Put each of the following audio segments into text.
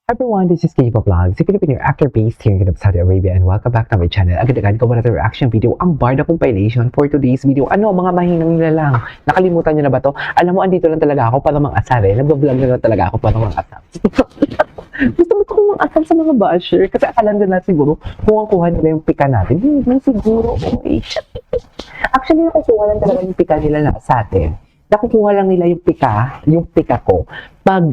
Everyone, this is Kiva Vlogs, a Filipino actor based here in Saudi Arabia, and welcome back to my channel. Agad-agad gawa natin reaction video, ang Barda compilation for today's video. Ano, mga mahinang nila lang. Nakalimutan nyo na ba to? Alam mo, andito lang talaga ako para mga asar eh. Nag-vlog na lang talaga ako para mga asar. Gusto ko mga asar sa mga basher kasi akalan nila siguro kung kuha nila yung pika natin. Hindi siguro. Actually, nakukuha lang talaga yung pika nila na sa atin. Nakukuha lang nila yung pika ko, pag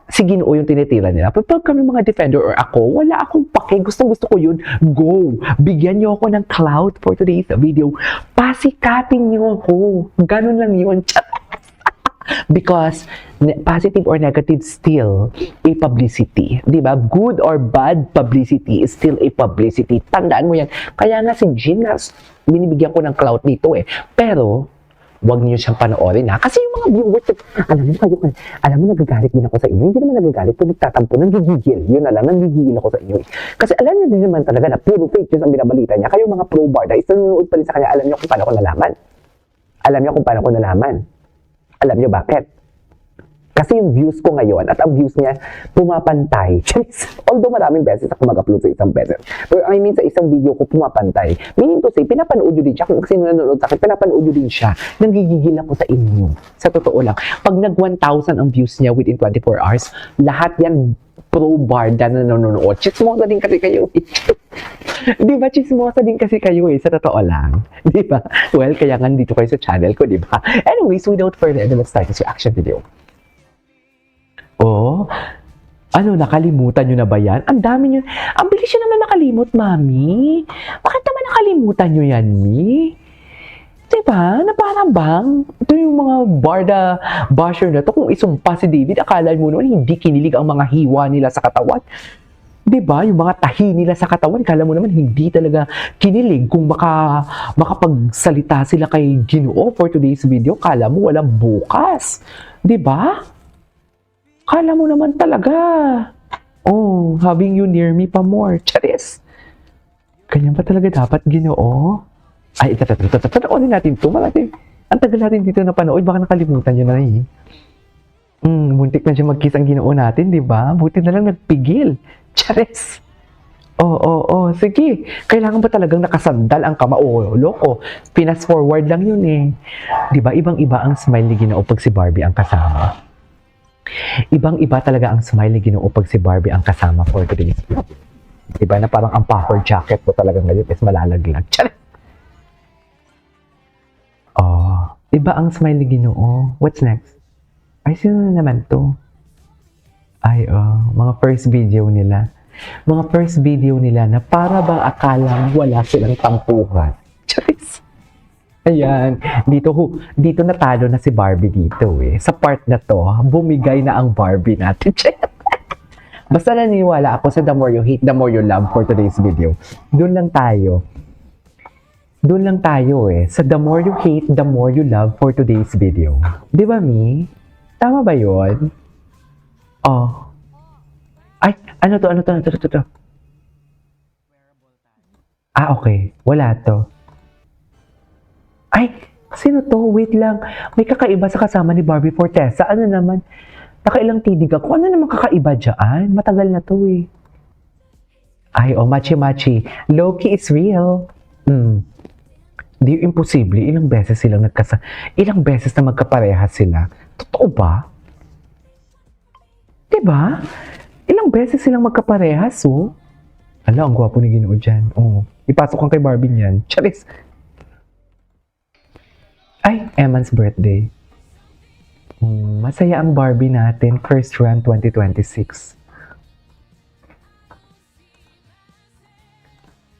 si Ginoo yung tinitira nila. Pero pag kami mga defender or ako, wala akong pake. Gusto ko yun. Go! Bigyan niyo ako ng clout for today's video. Pasikatin niyo ako. Ganun lang yun. Because positive or negative still a publicity. Diba? Good or bad publicity is still a publicity. Tandaan mo yan. Kaya nga si Ginas, binibigyan ko ng clout dito eh. Pero, wag niyo siyang panoorin ha. Kasi yung mga viewers, alam mo nagagalit din ako sa inyo. Hindi naman nagagalit, kung nagtatampo, nanggigigil. Yun na lang, nanggigigil ako sa inyo. Kasi alam niyo din naman talaga na puro fake news ang binabalita niya. Kayo mga pro-Barda, nanonood pa rin sa kanya, alam niyo kung paano ko nalaman. Alam niyo kung paano ko nalaman. Alam niyo bakit? Kasi yung views ko ngayon at ang views niya pumapantay. Although maraming beses ako mag-upload sa isang beses. Pero I mean sa isang video ko pumapantay. Meaning to say, pinapanood nyo din siya. Kung sino nanonood sa akin, pinapanood nyo din siya. Nanggigigil ako sa inyo. Sa totoo lang. Pag nag 1,000 ang views niya within 24 hours, lahat yan pro-Barda na nanonood. Chismosa din kasi kayo. Di ba? Chismosa din kasi kayo eh. Sa totoo lang. Di ba? Well, kaya nga dito kayo sa channel ko, di ba? Anyways, without further ado, let's start this reaction video. Oh, ano, nakalimutan nyo na ba yan? Ang dami nyo. Ang bilis nyo naman nakalimot, Mami. Bakit naman nakalimutan nyo yan, Mi? Diba? Na parang bang? Ito yung mga Barda basher na to. Kung isumpa si David, akala mo naman hindi kinilig ang mga hiwa nila sa katawan. Diba? Yung mga tahi nila sa katawan, kala mo naman hindi talaga kinilig. Kung makapagsalita sila kay Ginoo for today's video, kala mo walang bukas. Diba? Kala mo naman talaga. Oh, having you near me pa more. Charis. Ganyan ba talaga dapat, Ginoo? Ay, panoorin natin ito. Ang tagal natin dito na panood. Baka nakalimutan nyo na eh. Muntik na siya mag-kiss ang Ginoo natin, di ba? Buti na lang nagpigil. Charis. Oh. Sige. Kailangan ba talagang nakasandal ang kama? Oh, loko. Pinas forward lang yun eh. Di ba? Ibang-iba ang smile ni Ginoo pag si Barbie ang kasama. Ibang-iba talaga ang smile ni Ginoo pag si Barbie ang kasama for today's video. Diba na parang ang puffer jacket mo talaga ngayon is malalaglag. Charit! Oh, iba ang smile ni Ginoo. What's next? Ay, sino na naman to? Ay, mga first video nila. Mga first video nila na para bang akalang wala silang tampuhan. Charis! Ayan, dito natalo na si Barbie dito eh. Sa part na to, bumigay na ang Barbie natin. Basta naniniwala ako sa the more you hate, the more you love for today's video. Doon lang tayo. Doon lang tayo eh. Sa the more you hate, the more you love for today's video. Di ba, Mi? Tama ba yun? Oh. Ay, ano to? Ah, okay. Wala to. Ay, sino to? Wait lang. May kakaiba sa kasama ni Barbie Fortesa. Ano naman? Nakailang tidig ako. Ano naman kakaiba dyan? Matagal na to eh. Ay, machi-machi. Loki is real. Di imposible. Ilang beses na magkapareha sila. Totoo ba? Diba? Ilang beses silang magkaparehas, oh. Ala, ang gwapo ni Ginoo dyan. Oh. Ipasok kang kay Barbie niyan. Charis. Ay, Emma's birthday. Masaya ang Barbie natin. First run 2026.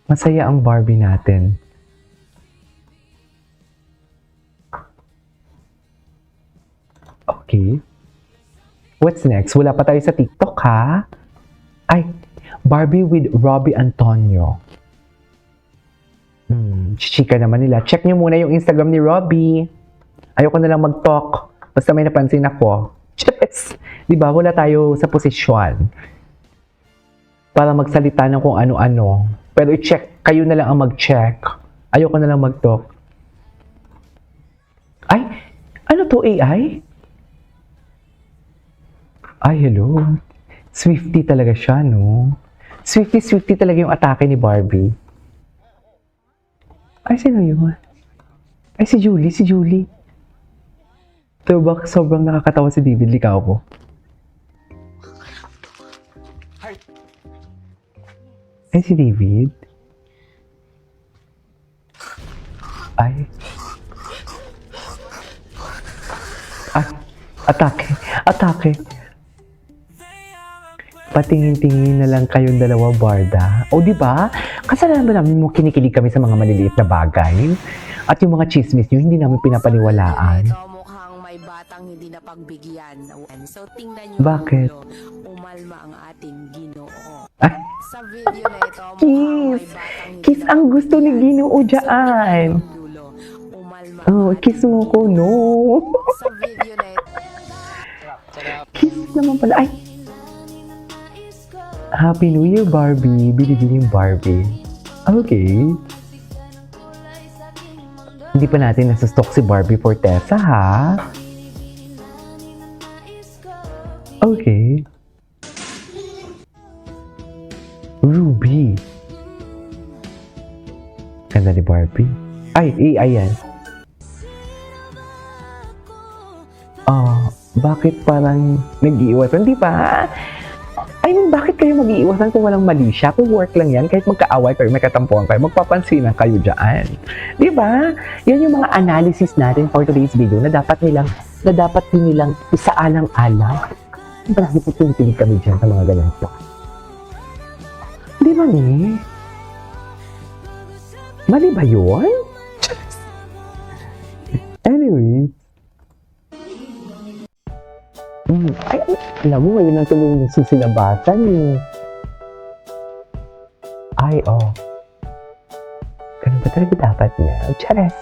Masaya ang Barbie natin. Okay. What's next? Wala pa tayo sa TikTok, ha? Ay, Barbie with Robbie Antonio. Chika naman nila. Check nyo muna yung Instagram ni Robbie. Ayoko na lang mag-talk. Basta may napansin ako. Yes! Diba? Wala tayo sa posisyon para magsalita ng kung ano-ano. Pero i-check. Kayo na lang ang mag-check. Ayoko na lang mag-talk. Ay! Ano to, AI? Ay, hello. Swifty talaga siya, no? Swifty talaga yung atake ni Barbie. Ay, sino yun? Ay, si Julie. Diba, sobrang nakakatawa si David Licauco. Ay, si David. Ay. Ay, atake. Patingin-tingin na lang kayong dalawa, Barda. O, di ba? Kasalanan ba namin mo kinikilig kami sa mga maliliit na bagay? At yung mga chismis nyo, hindi namin pinapaniwalaan. Ito mukhang may batang hindi napagbigyan. So, tingnan nyo. Bakit? Umalma ang ating Ginoo. Ay, Sa video na ito, mukhang kiss! may batang hindi Kiss ang gusto ni Ginoo dyan. Umalma Oh, kiss mo ko, no? Sa video na ito. Kiss naman pala. Ay! Happy New Year, Barbie. Bilibining Barbie. Okay. Hindi pa natin nasustok si Barbie Fortesa, ha? Okay. Ruby. Ganda ni Barbie. Ay, ayan. Bakit parang nag-iiwasan? Di ba? I mean, bakit kayo mag-iiwasan kung walang mali siya? Kung work lang yan, kahit magkaaway kayo, may katampuan kayo, magpapansinan kayo dyan. Di ba? Yan yung mga analysis natin for today's video na dapat din nilang isaalang-alang. Marami po tinitingin kami dyan sa mga ganito. Di ba ni? Mali ba yun? Anyway. Ay, alam mo, yun ang tulong sa sinabasan eh. Ay, ganun ba talaga dapat na? Chares!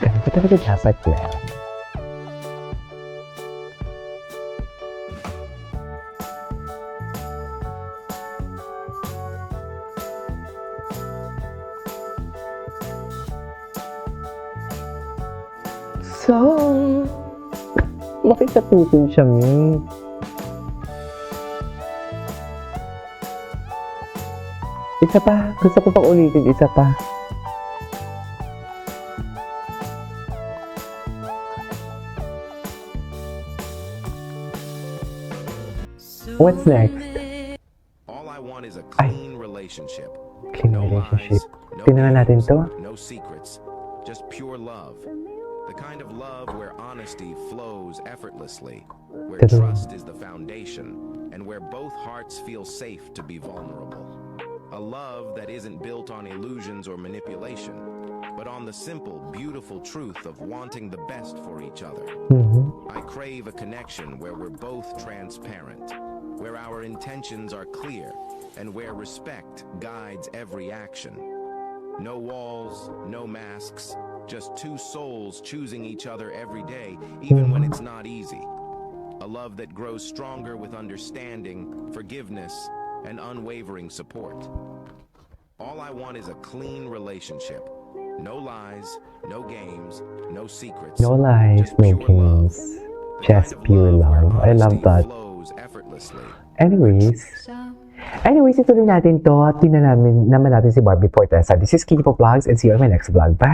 Ganun ba talaga dapat na? So, bakit natutin siya, May? Isa pa. Gusto ko pang ulitin. Isa pa. What's next? All I want is a clean relationship. Clean No relationship. lies, no Tingnan natin games, to. No secrets, just pure love. The kind of love where honesty flows effortlessly, where Totoo. trust is the foundation, and where both hearts feel safe to be vulnerable. A love that isn't built on illusions or manipulation, but on the simple, beautiful truth of wanting the best for each other. I crave a connection where we're both transparent, where our intentions are clear, and where respect guides every action. No walls, no masks, just two souls choosing each other every day, even when it's not easy. A love that grows stronger with understanding, forgiveness, and unwavering support. All I want is a clean relationship. No lies, no games, no secrets. No lies, just no pure love. games. The Just kind of pure where love. I love honesty that. flows effortlessly. Anyways, ituloy natin to. Tingnan naman natin si Barbie Fortesa. This is Kiki Po Vlogs and see you on my next vlog. Bye!